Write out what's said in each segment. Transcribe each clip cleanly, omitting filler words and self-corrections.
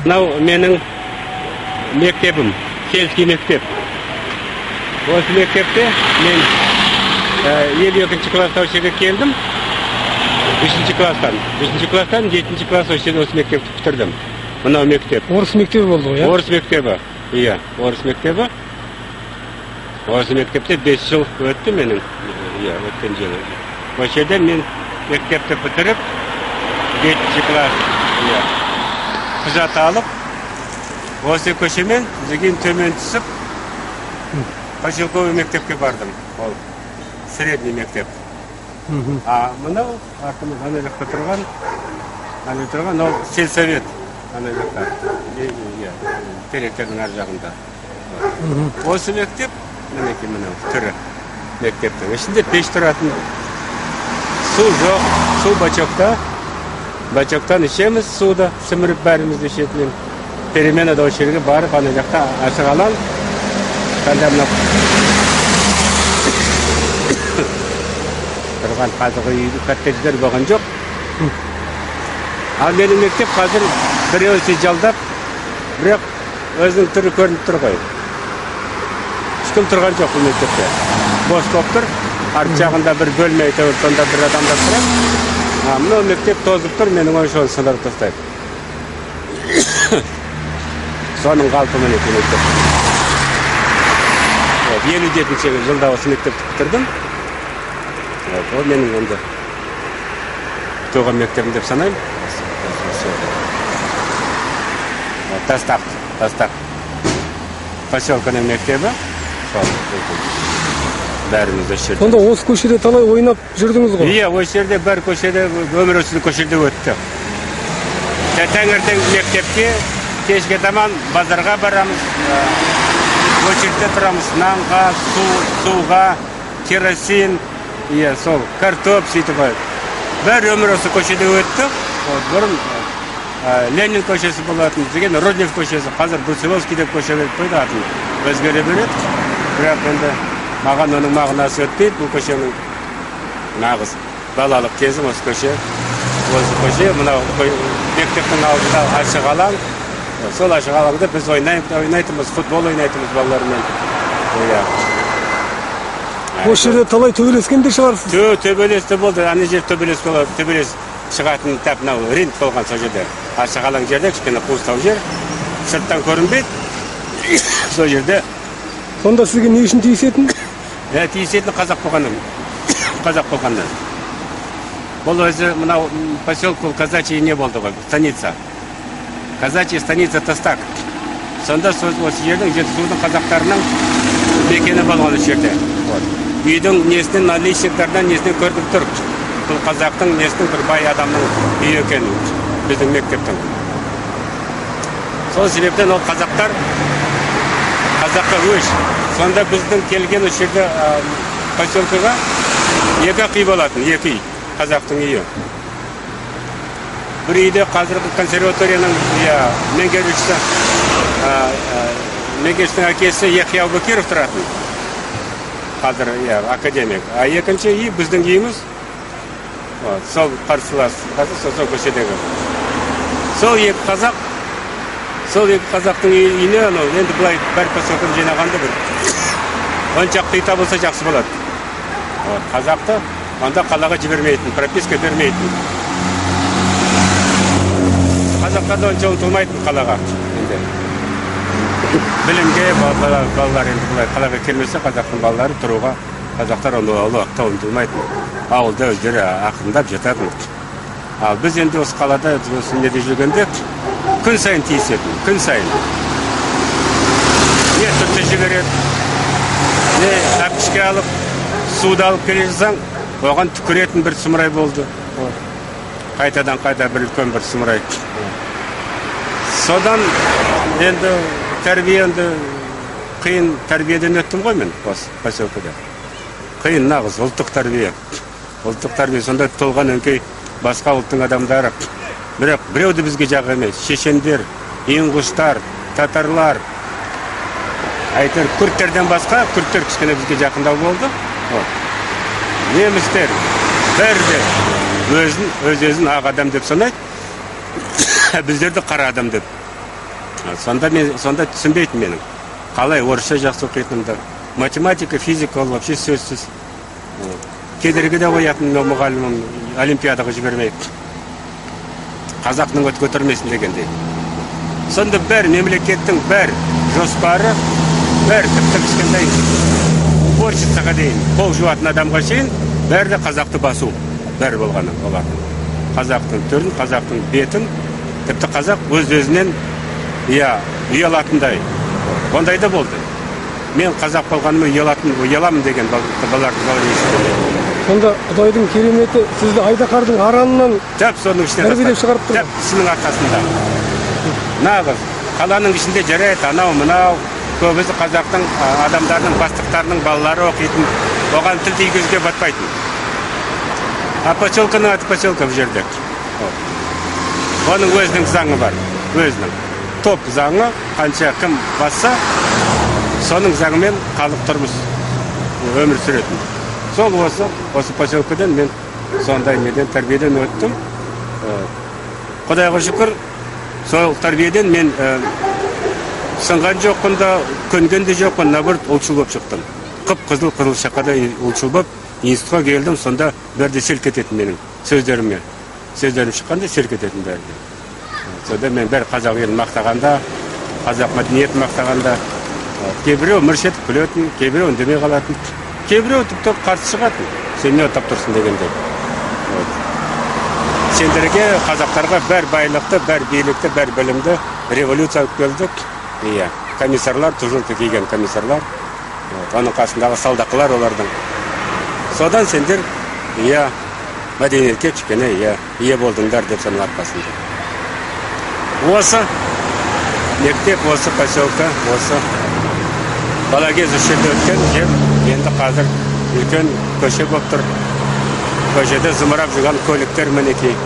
Мынау менің мектебім, сельский мектеп. Осы мектепте мен 52 класста осы жерге келдім. 3 класстан 7 класс осы мектепті бітірдім. Мынау мектеп. Орыс мектебі болды ғой, Орыс мектебі. Иә, орыс мектебі. Осы мектепте 5 жыл өтті менің. Иә, өткен жылы. Осы жерде мен мектепті бітіріп, 7 класс құжат алып, осы көшемен деген төмен түсіп, поселковый мектепке бардым. Ол средний мектеп. Мынау артымыз ана жақта тұрған, ол сельсовет. Ана жақта. Теректердің ар жағында. Осы мектеп, мінекей мынау түрі мектептің. Ішінде пеш тұратын. Су жоқ, су бачокта. Бачоктан ішеміз суды, сіміріп бәрімізді ішетінен. Переменада осы жерге барып, ана жақта ашық алаң. Қанда мына тұрған қазығы үйді коттедждер болған жоқ. Ал менің мектеп қазір біреуісі жалдап, бірақ өзінің түрі көрініп тұр ғой. Ешкім тұрған жоқ бұл мектепте. Бос болып тұр. Арт жағында бір бөлме әйтеуір, сонда бір адамдар тұрады. Мынау мектеп тозып тұр, менің ойымша оны сындырып тастайды. Соның қалпы мінекей мектеп. 57 жылда осы мектепті бітірдім. Ол менің енді туған мектебім деп санаймын. Тастақ. Поселканың мектебі. Бәріміз осы жерде. Сонда осы көшеде талай ойнап жүрдіңіз ғой? Иә, осы жерде бір көшеде, өмір өсіді көшеде өтті. Таңертең мектепке, кешке таман базарға барамыз, очередьте тұрамыз, нанға, суға, керосин, сол, картоп, сөйтіп қой. Бір өмір осы көшеде өтті. Бұрын Ленин көшесі болатын, деген Роднев көшесі, қазір Брусиловский деп көше беріп қойды атын. Өзгере береді. Бірақ енді маған оның мағынасы өтпейді, бұл көшенің нағыз балалық кезім осы көше. Осы көше, мынау мектептің алдында ашық алаң. Сол ашық алаңда біз ойнайтымыз, футбол ойнайтымыз балалармен. Осы жерде талай төбелескен де шығарсыз? Төбелесті болды, ана жер төбелес болады, төбелес шығатын тәп мынау ринг болған сол жерде. Ашық алаң жерде, кішкене қуыстау жер, сырттан көрінбейді. Сол жерде. Сонда сізге не үшін тиісетін? Тиісетін қазақ болғаннан. Бұл өзі мынау поселок бұл казачий не болды ғой, станица. Казачий станица Тастак. Сонда осы жердің жетісудың қазақтарының мекені болған жерде. Үйдің несінен, наличниктардан несінен көрдік тұр. Бұл қазақтың несінің бір бай адамның үйі екені, біздің мектептің. Сол себептен ол қазақтар қазаққа өш. Сонда біздің келген осы жерде поселкаға екі үй болатын, екі үй, қазақтың үйі. Бір үйде қазіргі консерваторияның меңгерушісінің әкесі Яхия Абубакиров тұратын. Қазір академик. Екінші үй біздің үйіміз. Сол қарсылас, сол көшедегі. Сол екі қазақтың үйіне, енді бұлай бір поселканы жинағанды бір. Оншақты үй табылса жақсы болады. Қазақты онда қалаға жібермейтін, прописка бермейтін. Қазақтарда онша ұмтылмайтын қалаға. Білімге балалар енді бұлай қалаға келмесе, қазақтың балалары тұруға, қазақтар оны уақытта ұмтылмайтын. Ауылда өздері ақырындап жататын. Ал біз енді осы қалада осы неде жүргенде күн сайын тиісетін, күн сайын. Не сүтті жібереді, не әпішке алып, суды алып келе жатсаң, оған түкіретін бір сұмырай болды. Қайтадан қайта бір үлкен бір сұмырай. Содан енді тәрбиенді қиын тәрбиеден өттім ғой мен осы поселкеде. Қиын нағыз ұлттық тәрбие. Ұлттық тәрбие сонда толған өңкей басқа ұлттың адамдары. Бірақ біреуді бізге жағы емес. Шешендер, ингуштар, татарлар. Әйтер күрттерден басқа, күрттер кішкене бізге жақындау болды. Немістер бәрі өз-өзін ақ адам деп санайды. Біздерді қара адам деп. Сонда түсінбейтін менің. Қалай орысша жақсы оқитынымды. Математика, физика ол вообще сөзсіз. Кедергі де қоятын мұғалімім олимпиадаға жібермейді. Қазақтың өт көтермесін дегендей. Сонда бәр мемлекеттің бәр жоспары, бәр тіпті кішкентай уборщицаға дейін, қол жуатын адамға шейін, бәрі де қазақты басу. Бәрі болғаны олардың. Қазақтың түрін, қазақтың бетін, тіпті қазақ өз-өзінен ұялатындай. Ондай да болды. Мен қазақ болғаныма ұяламын деген балаларды ешкілмейді. Сонда Құдайдың кереметі сізді Айдақардың аранынан тәрбиелеп шығарып тұр. Тәп кісінің арқасында. Нағыз қаланың ішінде жарайды, анау мынау көбісі қазақтың адамдарының бастықтарының балалары оқитын, оған тіл тигізуге батпайтын. А поселканың аты поселка в жерде. Оның өзінің заңы бар, өзінің. Топ заңы, қанша кім басса, соның заңымен халық тұрмыс өмір сүретін. Сол осы поселкадан мен сондай неден тәрбиеден өттім. Құдайға шүкір, сол тәрбиеден мен сынған жоқпын да, көнген де жоқпын, наоборот, ұлтшыл болып шықтым. Қып-қызыл Қызылшақада ұлтшыл болып, институтқа келдім, сонда бәрде селк ететін менің сөздерім шыққанда селк ететін бәрде. Сонда мен бәрі қазақ елін мақтағанда, қазақ мәдениетін мақтағанда, кейбіреу мырш етіп күлетін, кейбіреу үндемей қалатын, кейбіреу тіпті қарсы шығатын, сен не отап тұрсың дегенде. Сендерге, қазақтарға бәр байлықты, бәр билікті, бәр білімді революция келдік. Комиссарлар, тұжырты киген комиссарлар, оның қасындағы салдақылар олардың. Содан сендер мәдениетке кішкене ие болдыңдар деп соның арқасында. Осы мектеп, осы поселка, осы бала кез үш жерде өткен жер, енді қазір үлкен көше болып тұр. Көшеде зымырап жүрген көліктер мінекей.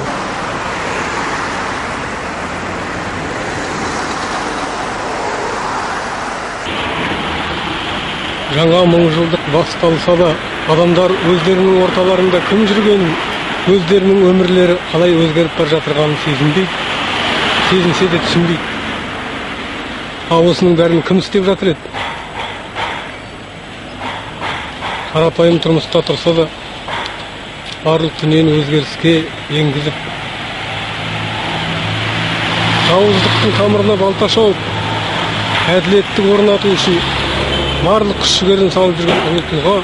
Жаңа мыңжылдық басталса да, адамдар өздерінің орталарында кім жүргенін, өздерінің өмірлері қалай өзгеріп бар жатырғанын сезінбейді, сезінсе де түсінбейді. Осының бәрін кім істеп жатыр еді? Қарапайым тұрмыста тұрса да, барлық дүниені өзгеріске енгізіп, жауыздықтың тамырына балта шауып, әділетті орнату үшін барлық күш жігерін салып жүрген ұлы тұлға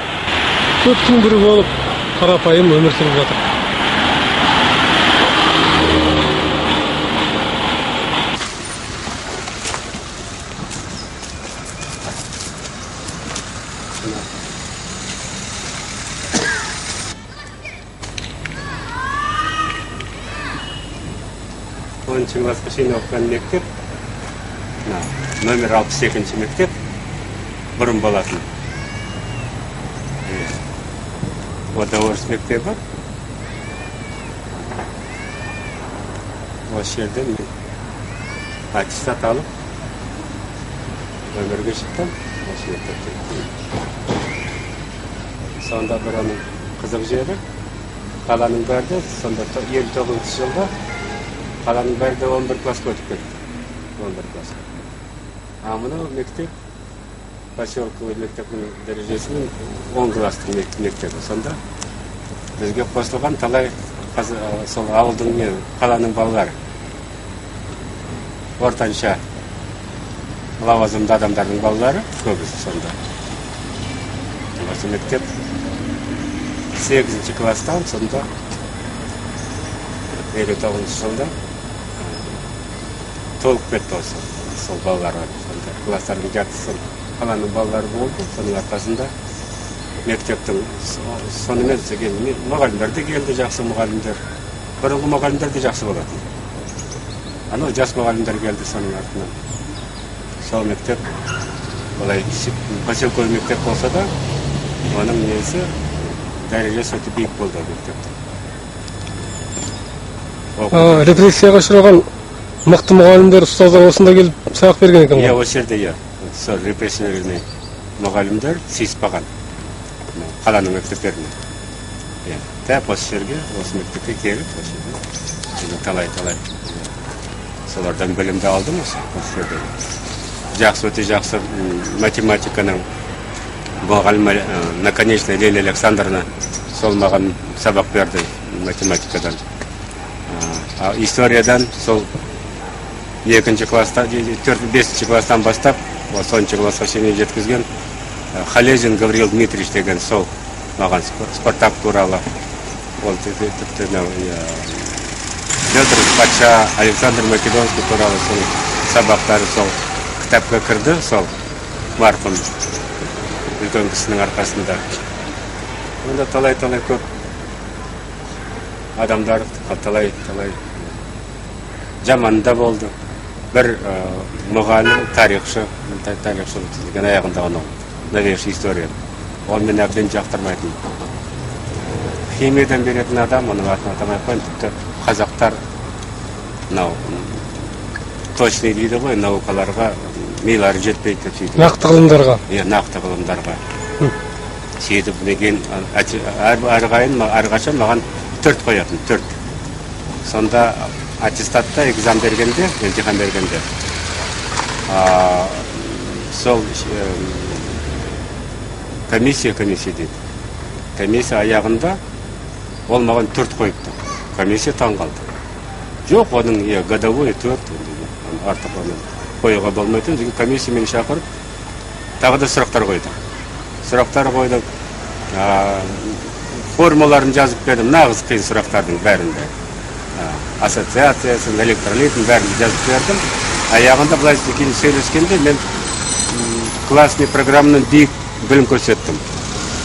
көптің бірі болып қарапайым өмір сүріп жатыр. Оныншы классқа шейін оқыған мектеп, номер 62-ші мектеп, бұрын болатын. Ода орыс мектебі. Осы жерден мен аттестат алып, өмірге шықтым. Осы мектепте. Сонда бір оның қызық жері, қаланың бәрі, сонда 59 жылда қаланың бәрі 11 классқа өтіп кетті. 11 классқа. Мынау мектеп, поселковый мектептің дәрежесінің 10 класстың мектебі. Сонда бізге қосылған талай сол ауылдың, қаланың балалары. Ортанша лауазымды адамдардың балалары көбісі сонда. Осы мектеп 8-ші класстан сонда 59 жылда толық кетті осы. Сол балаларға класстардың жартысы қаланың балалары болды. Соның арқасында мектептің сонымен мұғалімдер де келді, жақсы мұғалімдер. Бұрынғы мұғалімдер де жақсы болатын. Анау жас мұғалімдер келді соның артынан. Сол мектеп олай поселковый мектеп болса да, оның несі дәрежесі өте биік болды мектепте. Репрессияға ұшыраған мықты мұғалімдер, ұстаздар осында келіп сабақ берген екен ғой? Осы жерде, сол репрессияға мұғалімдер сыйыспаған қаланың мектептеріне. Тәп осы жерге, осы мектепке келіп, осы жерде талай солардан білімді алдым осы жерде. Жақсы, өте жақсы математиканың мұғалімі наконечная Лилия Александровна сол маған сабақ берді математикадан. Историядан сол 2-ші класста, 4-5-ші класстан бастап, 10-ші классқа шейін жеткізген Халезин Гавриил Дмитриевич деген сол маған Спартак туралы, ол тіпті Петр Патша, Александр Македонский туралы сол сабақтары сол кітапқа кірді, сол марқұм үлкен кісінің арқасында. Онда талай-талай көп адамдар, талай-талай жаман да болды. Бір мұғалім, тарихшы бітірген аяғында оны, новейший история. Ол мен әбден жақтырмайтын. Химиядан беретін адам, оның атын атамай қойын, тіпті қазақтар точный дейді ғой, наукаларға милары жетпейді. Нақты ғылымдарға? Нақты ғылымдарға. Сөйтіп, деген әрқашан маған 4 қоятын, 4. Сонда аттестатта экзамен бергенде, емтихан бергенде, сол комиссия дейді. Комиссия аяғында ол маған 4 қойыпты. Комиссия таң қалды. Жоқ, оның годовой 4, артық оның қоюға болмайтын. Комиссия мені шақырып, тағы да сұрақтар қойды. Сұрақтар қойдық, формуларын жазып бердім, нағыз қиын сұрақтардың бәрінде. Ассоциациясын, электролитін бәрін жазып бердім. Аяғында былай кейін сөйлескенде мен классный программның биік білім көрсеттім.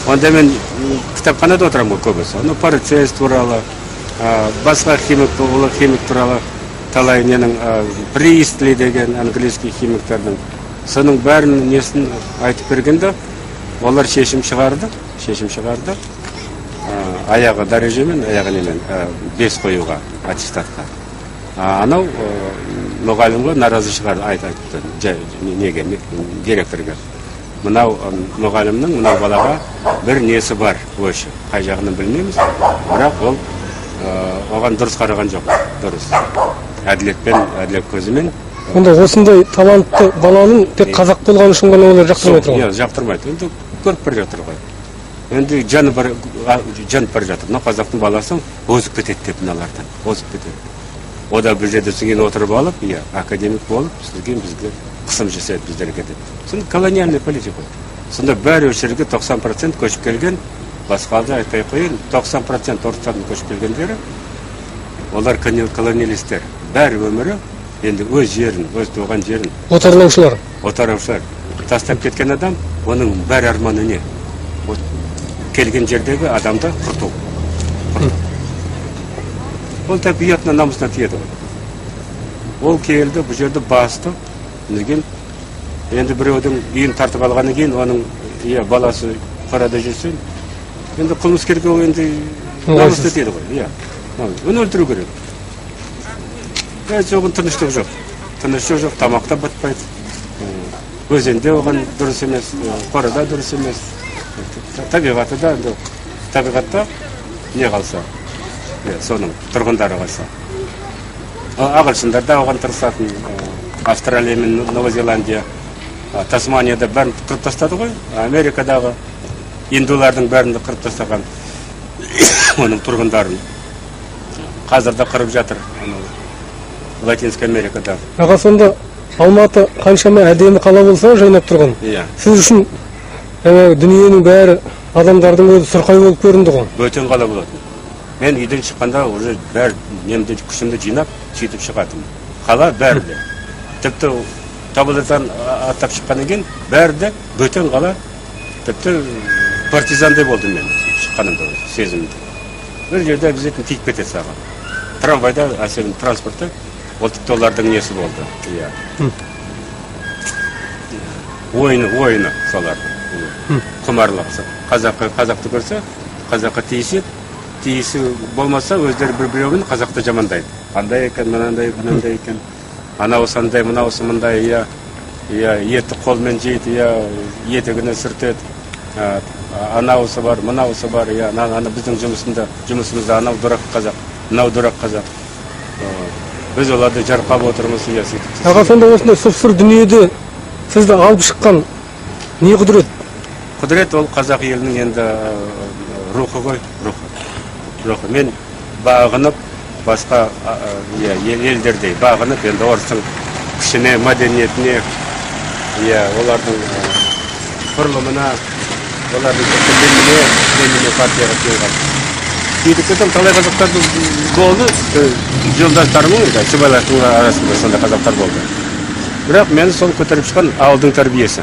Онда мен кітапханада отырамын көбісі. Оны процесс туралы, басқа химик туралы, талай ненің Пристли деген английский химиктердің. Соның бәрін несін айтып бергенде, олар шешім шығарды. Аяғы дәрежемен, аяғы немен 5 қоюға, аттестатқа. Анау мұғалімге наразы шығарды, айтты, неге, директорға. Мынау мұғалімнің, мынау балаға бір несі бар, өші. Қай жағынан білмейміз, бірақ ол оған дұрыс қараған жоқ, дұрыс. Әділет көзімен. Онда осындай талантты баланың тек қазақ болған үшін ғана олар жақтырмай тұрған? Жақтырмайды. Енді көріп бір жатыр ғой. Енді жан бір жатыр. Мына қазақтың баласын озып кетеді деп мыналардан, озып кетеді. О да бір жерде кейін отырып алып, академик болып, бізге қысым жасайды біздерге деп. Сонда колониальный политика. Сонда бәрі өшерге 90% көшіп келген, басқалды айтай қойын, 90% орыстардың көшіп келгендері, олар колониалистер. Бәрі өмірі енді өз жерін, өз туған жерін. Отарлаушылар. Тастап кеткен адам, оның бәр арманы не? Келген жердегі адамды құрту. Ол табиғатына, намысына тиеді. Ол келді, бұл жерді басты. Енді біреудің үйін тартып алғаны кейін, оның баласы қарада жүрсен, енді қылмыскерге енді намысты тиеді ғой. Оны өлтіру керек. Жоғын тыныштық жоқ. Тамақта батпайды. Өзенде оған дұрыс емес, қорада дұрыс емес. Табиғатта не қалса, соның тұрғындары қалса. Ағылшындар да оған тырысатын. Австралия мен Новозеландия, Тасманияда бәрін қырып тастады ғой. Америкадағы индулардың бәрін қырып тастаған оның тұрғындарын. Қазірде қырып жатыр. Латинская Америкада. Аға, сонда Алматы қаншама әдемі қала болса жайнап тұрған. Сіз үшін дүниенің бәрі адамдардың өзі сұрқай болып көрінді ғой. Бөтен қала болады. Мен үйден шыққанда уже бәр немді күшімді жинап, сөйтіп шығатым. Қала бәрді. Тіпті Табылдан аттап шыққаннан кейін бәрді бөтен қала, тіпті партизандай болдым мен шыққанымда сезімді. Бір жерде обязательно тиіп кетеді саған. Трамвайда, әсерін транспортта, ол тіпті олардың несі болды. Ойыны солардың. Құмарлық. Қазақты көрсе, қазаққа тиісі болмаса, өздері бір-біреуін қазақты жамандайды. Андай екен, мынандай екен. Анауысы андай, мынауысы мындай, еті қолмен жейді, етігіне сүртеді. Анауысы бар, мынауысы бар, біздің жұмысымызда анау дұрақ қазақ, мынау дұрақ қазақ. Biz olарды жарқап отырмыз, иә сөйтіп. Аға, сонда осындай сұп-сұр дүниеде сізді алып шыққан не құдірет? Құдірет ол қазақ елінің енді рухы ғой, рухы. Мен бағынып, басқа елдердей бағынып, енді орыстың күшіне, мәдениетіне, олардың құрылымына, олардың дініне партияға келген. Сөйтіп кетем, талай қазақтар болды, жолдастарымның, сыбайластың арасында сонда қазақтар болды. Бірақ мені сол көтеріп шыққан ауылдың тәрбиесі.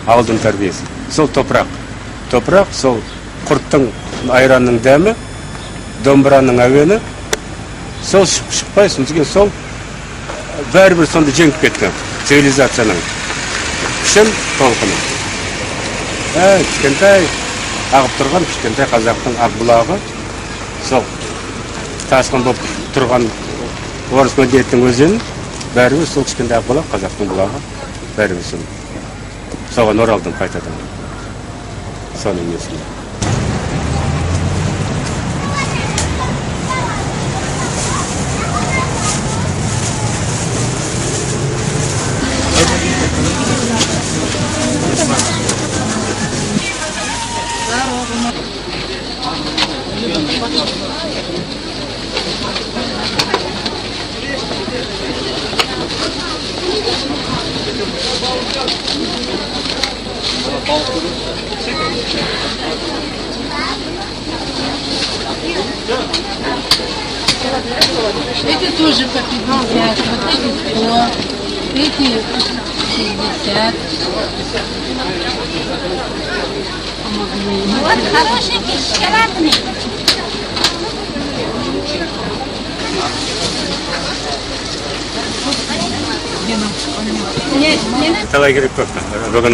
Ауылдың тәрбиесі. Сол топырақ. Топырақ, сол құрттың айранның дәмі, домбыраның әуені, сол шықпай, сол бәрібір сонда жеңіп кетті цивилизацияның күшін, толқыны. Кішкентай ағып тұрған, кішкентай қазақтың ақбұлағы, сол тасқын болып тұрған орыс мәдениеттің өзен, бәрібір сол кішкентай ақбұлақ, қазақтың бұлағы, бәрібір соған оралдым қайтадан. Соның несіне. Эти тоже по 50, вот эти 100, эти 60. Вот хорошие кишкелатные. Талай керек көп. Бүгін